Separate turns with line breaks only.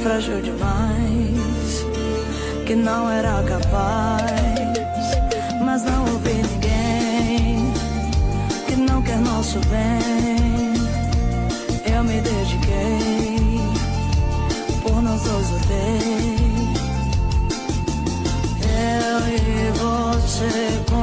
frágil demais, que não era capaz, mas não ouvi ninguém que não quer nosso bem. Eu me dediquei, por nós dois lutei. Eu e você.